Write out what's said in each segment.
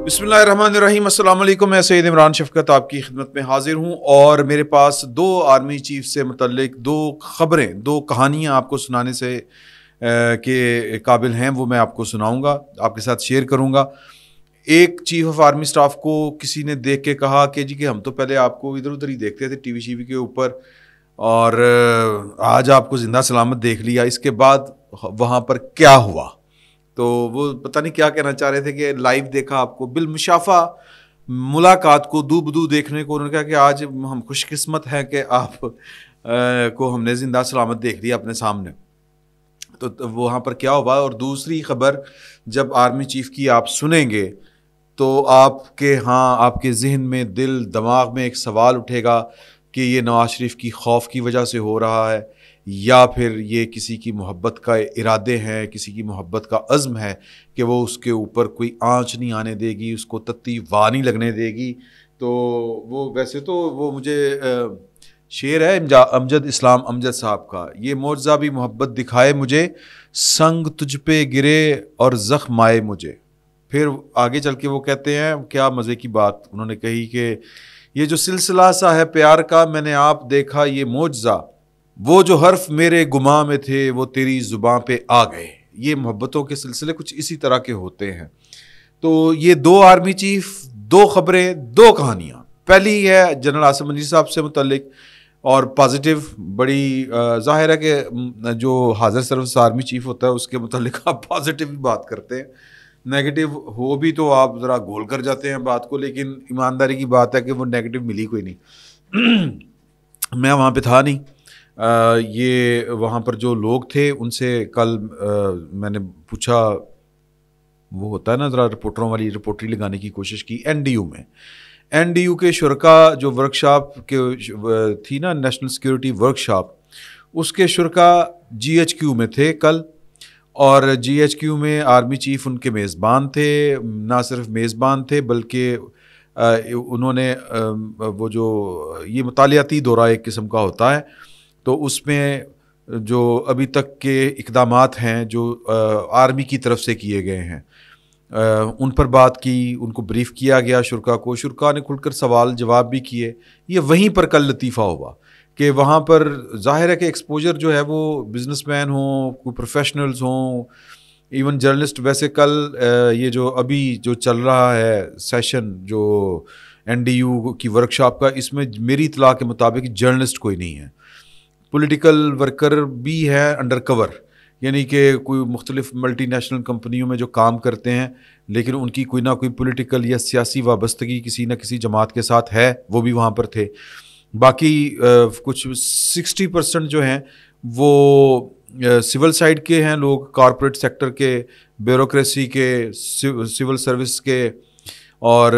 بسم اللہ الرحمن الرحیم. السلام علیکم. میں سید عمران شفقت آپ کی خدمت میں حاضر ہوں اور میرے پاس دو آرمی چیف سے متعلق دو خبریں، دو کہانیاں آپ کو سنانے سے کے قابل ہیں، وہ میں آپ کو سناؤں گا، آپ کے ساتھ شیئر کروں گا. ایک چیف آف آرمی سٹاف کو کسی نے دیکھ کے کہا کہ جی کہ ہم تو پہلے آپ کو ادھر ادھر ہی دیکھتے تھے ٹی وی شی وی کے اوپر، اور آج آپ کو زندہ سلامت دیکھ لیا، اس کے بعد وہاں پر کیا ہوا؟ تو وہ پتہ نہیں کیا کہنا چاہ رہے تھے کہ لائیو دیکھا آپ کو، بالمشافہ ملاقات کو دو بدو دیکھنے کو. انہوں نے کہا کہ آج ہم خوش قسمت ہیں کہ آپ کو ہم نے زندہ سلامت دیکھ لیا اپنے سامنے. تو وہاں پر کیا ہوا؟ اور دوسری خبر جب آرمی چیف کی آپ سنیں گے تو آپ کے ذہن میں، دل دماغ میں ایک سوال اٹھے گا کہ یہ نواز شریف کی خوف کی وجہ سے ہو رہا ہے یا پھر یہ کسی کی محبت کا ارادے ہیں، کسی کی محبت کا عزم ہے کہ وہ اس کے اوپر کوئی آنچ نہیں آنے دے گی، اس کو تتی واہ نہیں لگنے دے گی. تو وہ ویسے تو وہ مجھے شعر ہے امجد اسلام امجد صاحب کا، یہ معجزہ بھی محبت دکھائے مجھے، سنگ تجھ پہ گرے اور زخم آئے مجھے. پھر آگے چل کے وہ کہتے ہیں، کیا مزے کی بات انہوں نے کہی کہ یہ جو سلسلہ سا ہے پیار کا، میں نے آپ دیکھا یہ معجزہ، وہ جو حرف میرے گماں میں تھے وہ تیری زباں پہ آ گئے. یہ محبتوں کے سلسلے کچھ اسی طرح کے ہوتے ہیں. تو یہ دو آرمی چیف، دو خبریں، دو کہانیاں. پہلی ہے جنرل عاصم منیر صاحب سے متعلق اور پازیٹیو، بڑی ظاہر ہے کہ جو حاضر سروس آرمی چیف ہوتا ہے اس کے متعلق آپ پازیٹیو ہی بات کرتے ہیں، نیگیٹو ہو بھی تو آپ ذرا گول کر جاتے ہیں بات کو. لیکن ایمانداری کی بات ہے کہ وہ نیگیٹو ملی کوئی نہیں. میں وہاں پہ تھا نہیں. یہ وہاں پر جو لوگ تھے ان سے کل میں نے پوچھا، وہ ہوتا ہے نا ذرا رپورٹروں والی رپورٹری لگانے کی کوشش کی. این ڈی یو کے شرکا جو ورک شاپ کے تھی نا، نیشنل سیکیورٹی ورک شاپ، اس کے شرکا جی ایچ کیو میں تھے کل. اور جی ایچ کیو میں آرمی چیف ان کے میزبان تھے. نہ صرف میزبان تھے بلکہ انہوں نے وہ جو یہ مطالعاتی دورہ ایک قسم کا ہوتا ہے، تو اس میں جو ابھی تک کے اقدامات ہیں جو آرمی کی طرف سے کیے گئے ہیں ان پر بات کی، ان کو بریف کیا گیا شرکا کو. شرکا نے کھل کر سوال جواب بھی کیے. یہ وہیں پر کل لطیفہ ہوا کہ وہاں پر ظاہر ہے کہ ایکسپوجر جو ہے وہ بزنس مین ہوں، کوئی پروفیشنلز ہوں، ایون جرنلسٹ. ویسے کل یہ جو ابھی جو چل رہا ہے سیشن جو این ڈی یو کی ورک شاپ کا، اس میں میری اطلاع کے مطابق جرنلسٹ کوئی نہیں ہے. پولیٹیکل ورکر بھی ہے انڈر کور، یعنی کہ کوئی مختلف ملٹی نیشنل کمپنیوں میں جو کام کرتے ہیں لیکن ان کی کوئی نہ کوئی پولیٹیکل یا سیاسی وابستگی کسی نہ کسی جماعت کے ساتھ ہے، وہ بھی وہاں پر تھے. باقی کچھ 60% جو ہیں وہ سول سائڈ کے ہیں لوگ، کارپوریٹ سیکٹر کے، بیوروکریسی کے، سول سروس کے، اور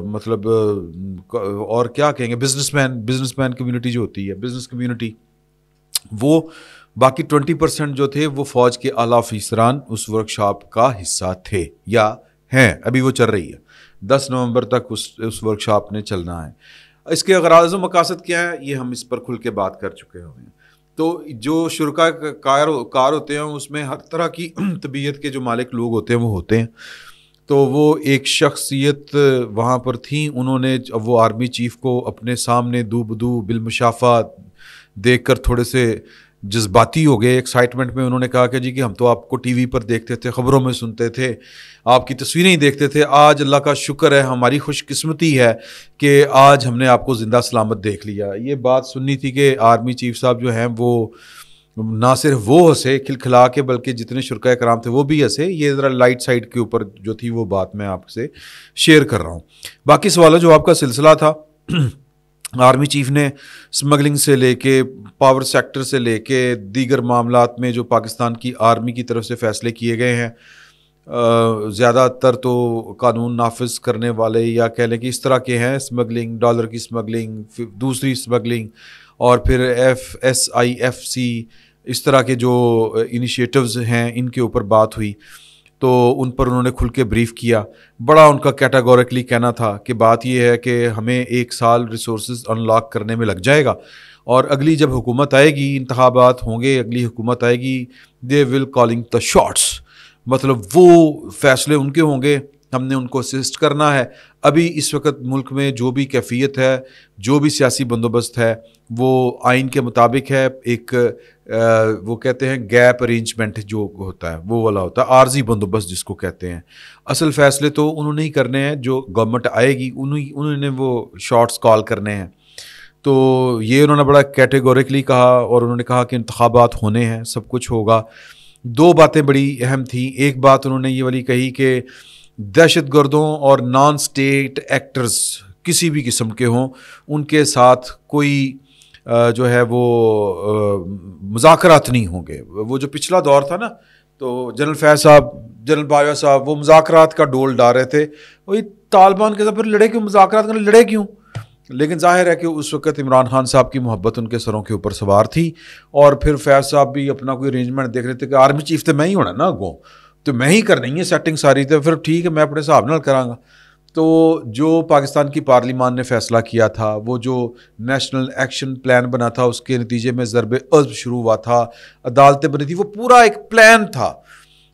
مطلب اور کیا کہیں گے، بزنس مین کمیونٹی جو ہوتی ہے، بزنس کمیونٹی. وہ باقی 20% جو تھے وہ فوج کے اعلیٰ افسران اس ورک شاپ کا حصہ تھے یا ہیں. ابھی وہ چل رہی ہے، 10 نومبر تک اس ورک شاپ نے چلنا ہے. اس کے اغراض و مقاصد کیا ہے یہ ہم اس پر کھل کے بات کر چکے ہوئے ہیں. تو جو شرکا کار ہوتے ہیں اس میں ہر طرح کی طبیعت کے جو مالک لوگ ہوتے ہیں وہ ہوتے ہیں. تو وہ ایک شخصیت وہاں پر تھیں، انہوں نے وہ آرمی چیف کو اپنے سامنے دو بدو بالمشافہ دیکھ کر تھوڑے سے جذباتی ہو گئے. ایکسائٹمنٹ میں انہوں نے کہا کہ جی کہ ہم تو آپ کو ٹی وی پر دیکھتے تھے، خبروں میں سنتے تھے، آپ کی تصویریں ہی دیکھتے تھے. آج اللہ کا شکر ہے، ہماری خوش قسمتی ہے کہ آج ہم نے آپ کو زندہ سلامت دیکھ لیا. یہ بات سننی تھی کہ آرمی چیف صاحب جو ہیں وہ نہ صرف وہ ہنسے کھلکھلا کے بلکہ جتنے شرکاء کرام تھے وہ بھی ہنسے. یہ ذرا لائٹ سائڈ کے اوپر جو تھی وہ بات میں آپ سے شیئر کر رہا ہوں. باقی سوال جو آپ کا سلسلہ تھا، آرمی چیف نے اسمگلنگ سے لے کے پاور سیکٹر سے لے کے دیگر معاملات میں جو پاکستان کی آرمی کی طرف سے فیصلے کیے گئے ہیں، زیادہ تر تو قانون نافذ کرنے والے یا کہہ لیں کہ اس طرح کے ہیں، اسمگلنگ، ڈالر کی اسمگلنگ، دوسری اسمگلنگ، اور پھر FSIFC، اس طرح کے جو انیشیٹوز ہیں ان کے اوپر بات ہوئی. تو ان پر انہوں نے کھل کے بریف کیا. بڑا ان کا کیٹاگوریکلی کہنا تھا کہ بات یہ ہے کہ ہمیں 1 سال ریسورسز انلاک کرنے میں لگ جائے گا، اور اگلی جب حکومت آئے گی، انتخابات ہوں گے، اگلی حکومت آئے گی، دے ول کالنگ دا شاٹس. مطلب وہ فیصلے ان کے ہوں گے ہم نے ان کو اسسٹ کرنا ہے. ابھی اس وقت ملک میں جو بھی کیفیت ہے, جو بھی سیاسی بندوبست ہے, وہ آئین کے مطابق ہے. ایک وہ کہتے ہیں گیپ ارینجمنٹ جو ہوتا ہے وہ والا ہوتا ہے, عارضی بندوبست جس کو کہتے ہیں. اصل فیصلے تو انہوں نے ہی کرنے ہیں, جو گورنمنٹ آئے گی انہوں نے وہ شارٹس کال کرنے ہیں. تو یہ انہوں نے بڑا کیٹیگوریکلی کہا, اور انہوں نے کہا کہ انتخابات ہونے ہیں, سب کچھ ہوگا. دو باتیں بڑی اہم تھیں. ایک بات انہوں نے یہ والی کہی کہ دہشت گردوں اور نان اسٹیٹ ایکٹرز کسی بھی قسم کے ہوں, ان کے ساتھ کوئی جو ہے وہ مذاکرات نہیں ہوں گے. وہ جو پچھلا دور تھا نا, تو جنرل فیض صاحب, جنرل باجوہ صاحب وہ مذاکرات کا ڈول ڈال رہے تھے. وہی طالبان کے ساتھ پھر لڑے کیوں, مذاکرات کرنے لڑے کیوں؟ لیکن ظاہر ہے کہ اس وقت عمران خان صاحب کی محبت ان کے سروں کے اوپر سوار تھی, اور پھر فیض صاحب بھی اپنا کوئی ارینجمنٹ دیکھ رہے تھے کہ آرمی چیف تو میں ہی ہونا نا, گو تو میں ہی کرنی ہے سیٹنگ ساری, تو پھر ٹھیک ہے میں اپنے حساب نال کراں گا. تو جو پاکستان کی پارلیمان نے فیصلہ کیا تھا, وہ جو نیشنل ایکشن پلان بنا تھا, اس کے نتیجے میں ضرب عضب شروع ہوا تھا, عدالتیں بنی تھی, وہ پورا ایک پلان تھا.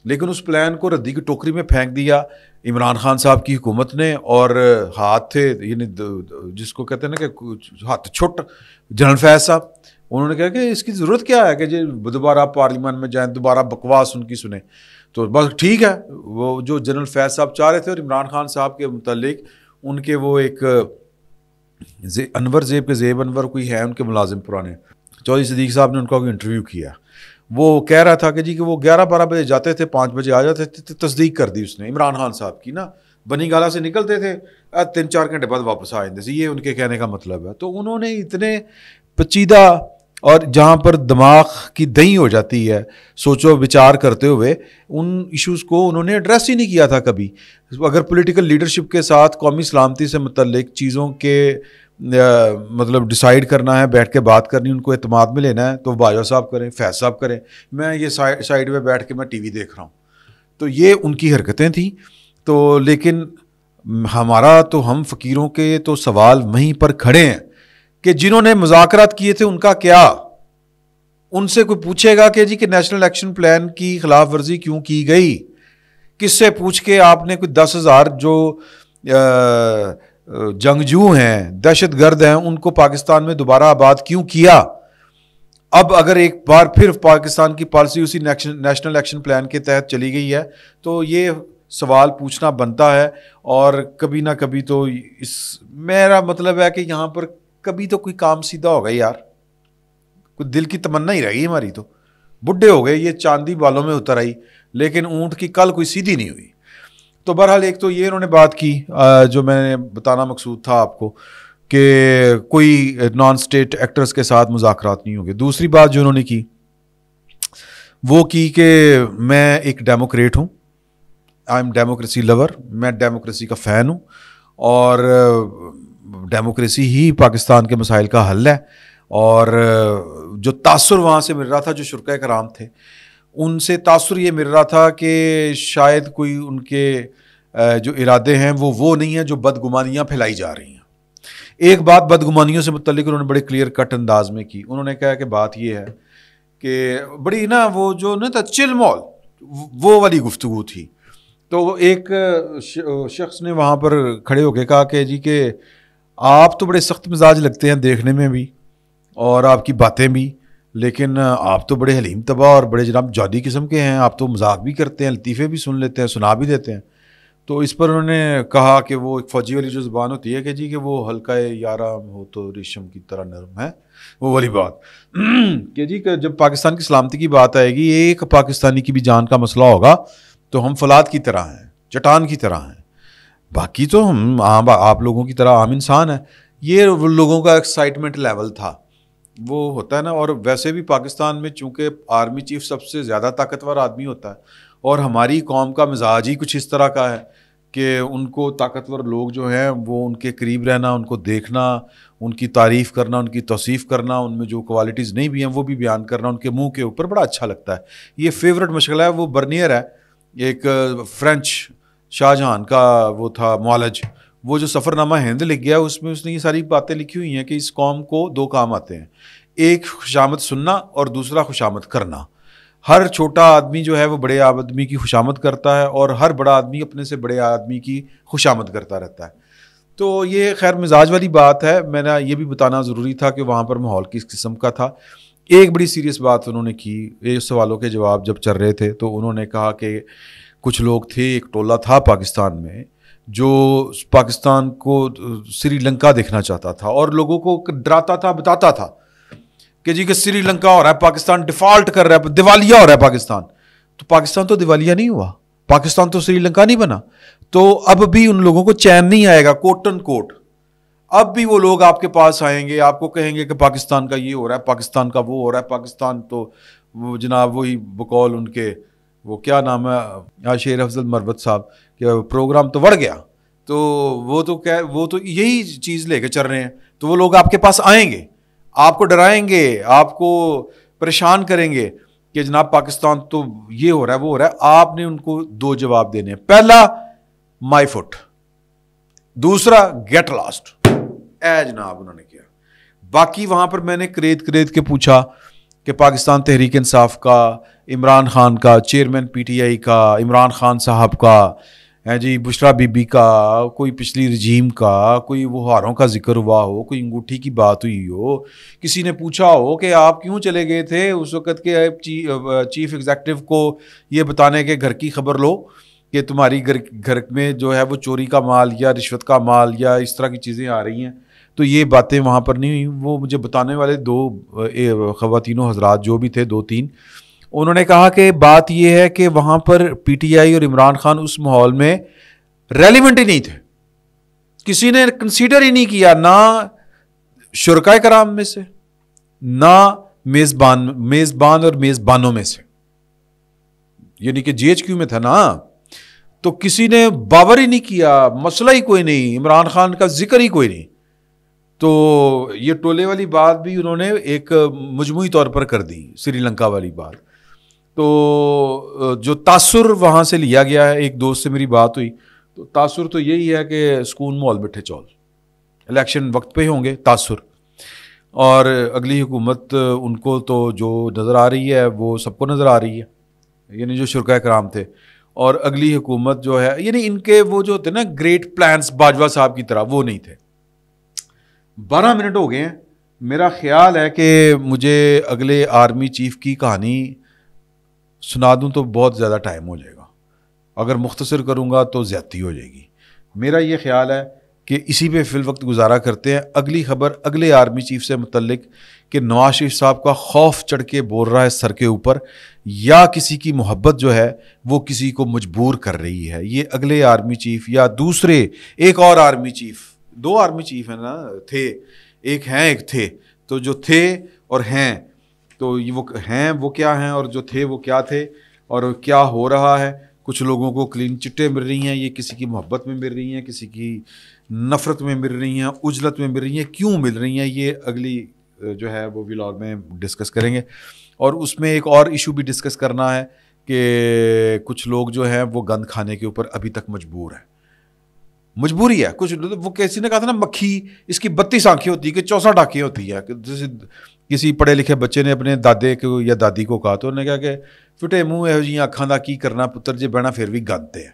لیکن اس پلان کو ردی کی ٹوکری میں پھینک دیا عمران خان صاحب کی حکومت نے, اور ہاتھ تھے یعنی جس کو کہتے ہیں نا کہ ہاتھ چھٹ جنرل فیض صاحب, انہوں نے کہا کہ اس کی ضرورت کیا ہے کہ جی دوبارہ آپ پارلیمان میں جائیں, دوبارہ بکواس ان کی سنیں. تو بس ٹھیک ہے, وہ جو جنرل فیض صاحب چاہ رہے تھے, اور عمران خان صاحب کے متعلق ان کے وہ ایک انور زیب کے زیب انور کوئی ہے ان کے ملازم پرانے, چودھری صدیق صاحب نے ان کا کوئی انٹرویو کیا. وہ کہہ رہا تھا کہ جی کہ وہ 11-12 بجے جاتے تھے, 5 بجے آ جاتے تھے. تصدیق کر دی اس نے عمران خان صاحب کی نا, بنی گالا سے نکلتے تھے 3-4 گھنٹے بعد واپس آ جاتے تھے. یہ ان کے کہنے کا مطلب ہے. تو انہوں نے اتنے پیچیدہ اور جہاں پر دماغ کی دہی ہو جاتی ہے سوچو بچار کرتے ہوئے, ان ایشوز کو انہوں نے ایڈریس ہی نہیں کیا تھا کبھی. اگر پولیٹیکل لیڈرشپ کے ساتھ قومی سلامتی سے متعلق چیزوں کے مطلب ڈیسائیڈ کرنا ہے, بیٹھ کے بات کرنی, ان کو اعتماد میں لینا ہے, تو باجوہ صاحب کریں, فیض صاحب کریں. میں یہ سائڈ میں بیٹھ کے میں ٹی وی دیکھ رہا ہوں. تو یہ ان کی حرکتیں تھیں. تو لیکن ہمارا تو ہم فقیروں کے تو سوال وہیں پر کھڑے ہیں کہ جنہوں نے مذاکرات کیے تھے ان کا کیا؟ ان سے کوئی پوچھے گا کہ جی کہ نیشنل ایکشن پلان کی خلاف ورزی کیوں کی گئی؟ کس سے پوچھ کے آپ نے کوئی 10,000 جو جنگجو ہیں, دہشت گرد ہیں, ان کو پاکستان میں دوبارہ آباد کیوں کیا؟ اب اگر ایک بار پھر پاکستان کی پالیسی اسی نیشنل ایکشن پلان کے تحت چلی گئی ہے, تو یہ سوال پوچھنا بنتا ہے. اور کبھی نہ کبھی تو میرا مطلب ہے کہ یہاں پر کبھی تو کوئی کام سیدھا ہوگا یار. کوئی دل کی تمنا ہی رہ گئی ہماری, تو بڈھے ہو گئے, یہ چاندی بالوں میں اتر آئی, لیکن اونٹ کی کل کوئی سیدھی نہیں ہوئی. تو بہرحال ایک تو یہ انہوں نے بات کی جو میں نے بتانا مقصود تھا آپ کو, کہ کوئی نان اسٹیٹ ایکٹرز کے ساتھ مذاکرات نہیں ہوں گے. دوسری بات جو انہوں نے کی وہ کی کہ میں ایک ڈیموکریٹ ہوں, آئی ایم ڈیموکریسی لور, میں ڈیموکریسی کا فین ہوں, اور ڈیموکریسی ہی پاکستان کے مسائل کا حل ہے. اور جو تاثر وہاں سے مل رہا تھا, جو شرکاء کرام تھے, ان سے تاثر یہ مل رہا تھا کہ شاید کوئی ان کے جو ارادے ہیں وہ نہیں ہیں جو بدگمانیاں پھیلائی جا رہی ہیں. ایک بات بدگمانیوں سے متعلق انہوں نے بڑے کلیئر کٹ انداز میں کی. انہوں نے کہا کہ بات یہ ہے کہ بڑی نا وہ جو نا تھا چل مال, وہ والی گفتگو تھی. تو ایک شخص نے وہاں پر کھڑے ہو کے کہا کہ جی کہ آپ تو بڑے سخت مزاج لگتے ہیں دیکھنے میں بھی, اور آپ کی باتیں بھی, لیکن آپ تو بڑے حلیم طبع اور بڑے جناب جادی قسم کے ہیں. آپ تو مذاق بھی کرتے ہیں, لطیفے بھی سن لیتے ہیں, سنا بھی دیتے ہیں. تو اس پر انہوں نے کہا کہ وہ ایک فوجی والی جو زبان ہوتی ہے کہ جی کہ وہ ہلکا یارا ہو تو ریشم کی طرح نرم ہے, وہ والی بات کہ جی کہ جب پاکستان کی سلامتی کی بات آئے گی, ایک پاکستانی کی بھی جان کا مسئلہ ہوگا تو ہم فولاد کی طرح ہیں, چٹان کی طرح ہیں, باقی تو ہم آپ لوگوں کی طرح عام انسان ہیں. یہ لوگوں کا ایکسائٹمنٹ لیول تھا, وہ ہوتا ہے نا. اور ویسے بھی پاکستان میں چونکہ آرمی چیف سب سے زیادہ طاقتور آدمی ہوتا ہے, اور ہماری قوم کا مزاج ہی کچھ اس طرح کا ہے کہ ان کو طاقتور لوگ جو ہیں وہ ان کے قریب رہنا, ان کو دیکھنا, ان کی تعریف کرنا, ان کی توصیف کرنا, ان میں جو کوالٹیز نہیں بھی ہیں وہ بھی بیان کرنا ان کے منہ کے اوپر بڑا اچھا لگتا ہے. یہ فیورٹ مشغلہ ہے. وہ برنیئر ہے, ایک فرینچ شاہجہان کا وہ تھا معالج, وہ جو سفر نامہ ہند لکھ گیا اس میں اس نے یہ ساری باتیں لکھی ہوئی ہیں کہ اس قوم کو 2 کام آتے ہیں, ایک خوشامد سننا اور دوسرا خوشامد کرنا. ہر چھوٹا آدمی جو ہے وہ بڑے آدمی کی خوشامد کرتا ہے اور ہر بڑا آدمی اپنے سے بڑے آدمی کی خوشامد کرتا رہتا ہے. تو یہ خیر مزاج والی بات ہے. میں نے یہ بھی بتانا ضروری تھا کہ وہاں پر ماحول کس قسم کا تھا. ایک بڑی سیریس بات انہوں نے کی, یہ سوالوں کے جواب جب چل رہے تھے تو انہوں نے کہا کہ کچھ لوگ تھے, ایک ٹولہ تھا پاکستان میں جو پاکستان کو سری لنکا دیکھنا چاہتا تھا اور لوگوں کو ڈراتا تھا, بتاتا تھا کہ جی کہ سری لنکا ہو رہا ہے, پاکستان ڈیفالٹ کر رہا ہے, دیوالیہ ہو رہا ہے پاکستان. تو پاکستان تو دیوالیہ نہیں ہوا, پاکستان تو سری لنکا نہیں بنا. تو اب بھی ان لوگوں کو چین نہیں آئے گا, کوٹ ان کوٹ. اب بھی وہ لوگ آپ کے پاس آئیں گے, آپ کو کہیں گے کہ پاکستان کا یہ ہو رہا ہے, پاکستان کا وہ ہو رہا ہے, پاکستان تو وہ جناب وہی بقول ان کے وہ کیا نام ہے شیر افضل مربت صاحب کہ پروگرام تو بڑھ گیا. تو وہ تو یہی چیز لے کے چل رہے ہیں. تو وہ لوگ آپ کے پاس آئیں گے, آپ کو ڈرائیں گے, آپ کو پریشان کریں گے کہ جناب پاکستان تو یہ ہو رہا ہے وہ ہو رہا ہے. آپ نے ان کو دو جواب دینے ہیں. پہلا مائی فٹ, دوسرا گیٹ لاسٹ. اے جناب انہوں نے کیا. باقی وہاں پر میں نے کریت کے پوچھا کہ پاکستان تحریک انصاف کا, عمران خان کا, چیئرمین پی ٹی آئی کا, عمران خان صاحب کا, جی بشرا بی بی کا, کوئی پچھلی رجیم کا, کوئی وہ ہاروں کا ذکر ہوا ہو, کوئی انگوٹھی کی بات ہوئی ہو, کسی نے پوچھا ہو کہ آپ کیوں چلے گئے تھے اس وقت کے چیف ایگزیکٹو کو یہ بتانے کہ گھر کی خبر لو کہ تمہاری گھر میں جو ہے وہ چوری کا مال یا رشوت کا مال یا اس طرح کی چیزیں آ رہی ہیں. تو یہ باتیں وہاں پر نہیں ہوئی. وہ مجھے بتانے والے دو خواتینوں حضرات جو بھی تھے, دو تین, انہوں نے کہا کہ بات یہ ہے کہ وہاں پر پی ٹی آئی اور عمران خان اس ماحول میں ریلیونٹ ہی نہیں تھے. کسی نے کنسیڈر ہی نہیں کیا, نہ شرکائے کرام میں سے, نہ میزبان اور میزبانوں میں سے, یعنی کہ جی ایچ کیو میں تھا نا, تو کسی نے باور ہی نہیں کیا, مسئلہ ہی کوئی نہیں, عمران خان کا ذکر ہی کوئی نہیں. تو یہ ٹولے والی بات بھی انہوں نے ایک مجموعی طور پر کر دی, سری لنکا والی بات. تو جو تاثر وہاں سے لیا گیا ہے, ایک دوست سے میری بات ہوئی تو تاثر تو یہی ہے کہ سکون مول مٹھے چول, الیکشن وقت پہ ہوں گے تاثر, اور اگلی حکومت ان کو تو جو نظر آ رہی ہے وہ سب کو نظر آ رہی ہے, یعنی جو شرکائے کرام تھے. اور اگلی حکومت جو ہے یعنی ان کے وہ جو تھے نا گریٹ پلانس باجوہ صاحب کی طرح, وہ نہیں تھے. 12 منٹ ہو گئے ہیں. میرا خیال ہے کہ مجھے اگلے آرمی چیف کی کہانی سنا دوں تو بہت زیادہ ٹائم ہو جائے گا, اگر مختصر کروں گا تو زیادتی ہو جائے گی. میرا یہ خیال ہے کہ اسی پہ فی الوقت گزارا کرتے ہیں. اگلی خبر اگلے آرمی چیف سے متعلق کہ نواز شریف صاحب کا خوف چڑھ کے بول رہا ہے سر کے اوپر, یا کسی کی محبت جو ہے وہ کسی کو مجبور کر رہی ہے. یہ اگلے آرمی چیف یا دوسرے ایک اور آرمی چیف, 2 آرمی چیف ہیں نا, تھے, ایک ہیں ایک تھے, تو جو تھے اور ہیں تو یہ وہ ہیں وہ کیا ہیں, اور جو تھے وہ کیا تھے, اور کیا ہو رہا ہے. کچھ لوگوں کو کلین چٹیں مل رہی ہیں, یہ کسی کی محبت میں مل رہی ہیں, کسی کی نفرت میں مل رہی ہیں, عجلت میں مل رہی ہیں, کیوں مل رہی ہیں, یہ اگلی جو ہے وہ ولاگ میں ڈسکس کریں گے. اور اس میں ایک اور ایشو بھی ڈسکس کرنا ہے کہ کچھ لوگ جو ہیں وہ گند کھانے کے اوپر ابھی تک مجبور ہیں, مجبوری ہے. کچھ وہ کسی نے کہا تھا نا مکھی اس کی 32 آنکھیں ہوتی ہے کہ 64 آنکھیں ہوتی ہے. جیسے کسی پڑھے لکھے بچے نے اپنے دادے کو یا دادی کو کہا تو انہوں نے کہا کہ فٹے منہ یہو جی اکھاں دا کی کرنا پتر جی بہنا پھر بھی گندتے ہیں.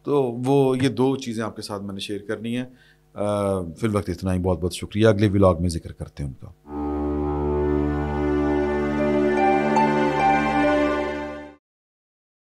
تو وہ یہ 2 چیزیں آپ کے ساتھ میں نے شیئر کرنی ہے. فی الوقت اتنا ہی. بہت بہت شکریہ. اگلے ولاگ میں ذکر کرتے ہیں ان کا.